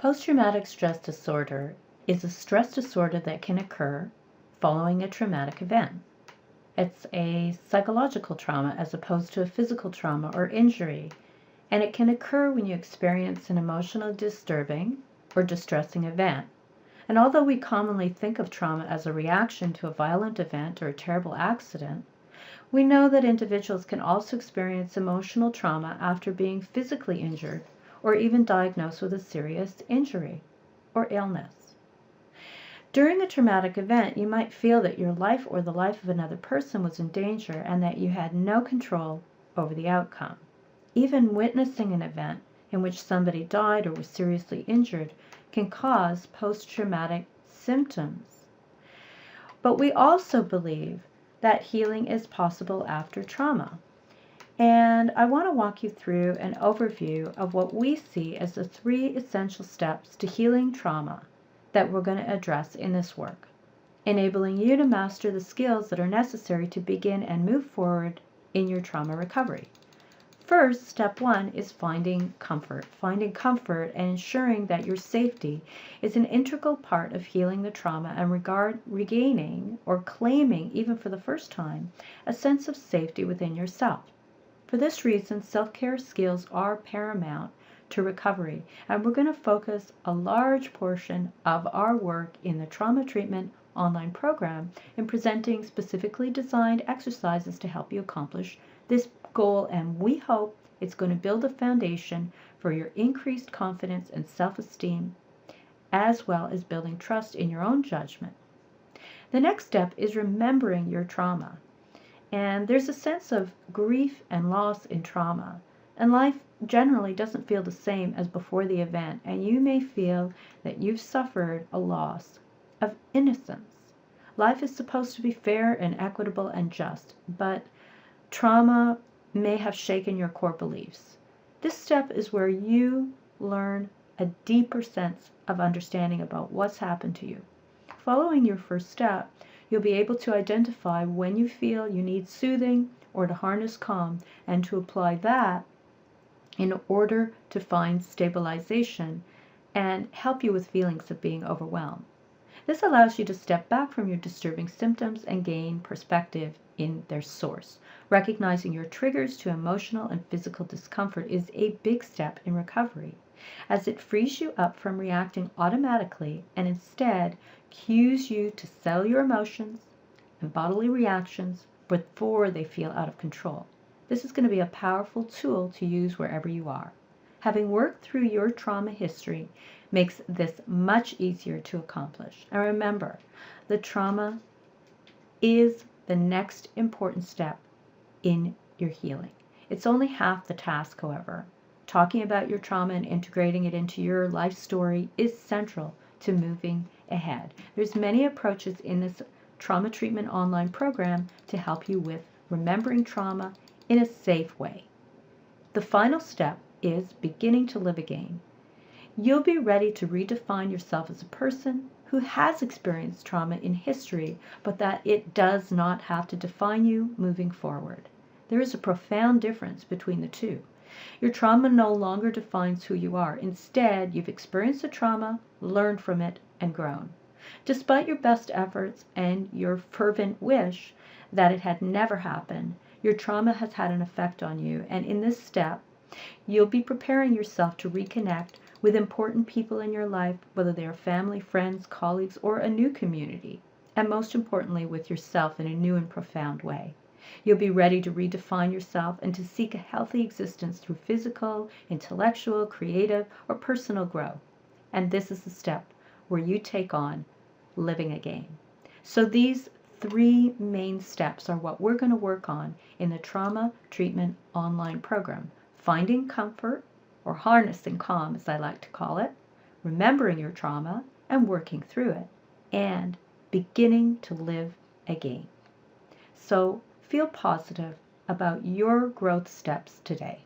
Post-traumatic stress disorder is a stress disorder that can occur following a traumatic event. It's a psychological trauma as opposed to a physical trauma or injury, and it can occur when you experience an emotional disturbing or distressing event. And although we commonly think of trauma as a reaction to a violent event or a terrible accident, we know that individuals can also experience emotional trauma after being physically injured or even diagnosed with a serious injury or illness. During a traumatic event, you might feel that your life or the life of another person was in danger and that you had no control over the outcome. Even witnessing an event in which somebody died or was seriously injured can cause post-traumatic symptoms. But we also believe that healing is possible after trauma. And I want to walk you through an overview of what we see as the 3 essential steps to healing trauma that we're going to address in this work, enabling you to master the skills that are necessary to begin and move forward in your trauma recovery. First, step 1 is finding comfort. Finding comfort and ensuring that your safety is an integral part of healing the trauma and regaining or claiming, even for the first time, a sense of safety within yourself. For this reason, self-care skills are paramount to recovery, and we're going to focus a large portion of our work in the Trauma Treatment online program in presenting specifically designed exercises to help you accomplish this goal, and we hope it's going to build a foundation for your increased confidence and self-esteem, as well as building trust in your own judgment. The next step is remembering your trauma. And there's a sense of grief and loss in trauma. And life generally doesn't feel the same as before the event. And you may feel that you've suffered a loss of innocence. Life is supposed to be fair and equitable and just, but trauma may have shaken your core beliefs. This step is where you learn a deeper sense of understanding about what's happened to you. Following your first step, you'll be able to identify when you feel you need soothing or to harness calm and to apply that in order to find stabilization and help you with feelings of being overwhelmed. This allows you to step back from your disturbing symptoms and gain perspective in their source. Recognizing your triggers to emotional and physical discomfort is a big step in recovery, as it frees you up from reacting automatically and instead cues you to settle your emotions and bodily reactions before they feel out of control. This is going to be a powerful tool to use wherever you are. Having worked through your trauma history makes this much easier to accomplish. And remember, the trauma is the next important step in your healing. It's only half the task, however. Talking about your trauma and integrating it into your life story is central to moving ahead. There's many approaches in this trauma treatment online program to help you with remembering trauma in a safe way. The final step is beginning to live again. You'll be ready to redefine yourself as a person who has experienced trauma in history, but that it does not have to define you moving forward. There is a profound difference between the two. Your trauma no longer defines who you are. Instead, you've experienced the trauma, learned from it, and grown. Despite your best efforts and your fervent wish that it had never happened, your trauma has had an effect on you, and in this step, you'll be preparing yourself to reconnect with important people in your life, whether they are family, friends, colleagues, or a new community, and most importantly, with yourself in a new and profound way. You'll be ready to redefine yourself and to seek a healthy existence through physical, intellectual, creative, or personal growth. And this is the step where you take on living again. So these 3 main steps are what we're going to work on in the Trauma Treatment Online program. Finding comfort, or harnessing calm as I like to call it, remembering your trauma and working through it, and beginning to live again. So feel positive about your growth steps today.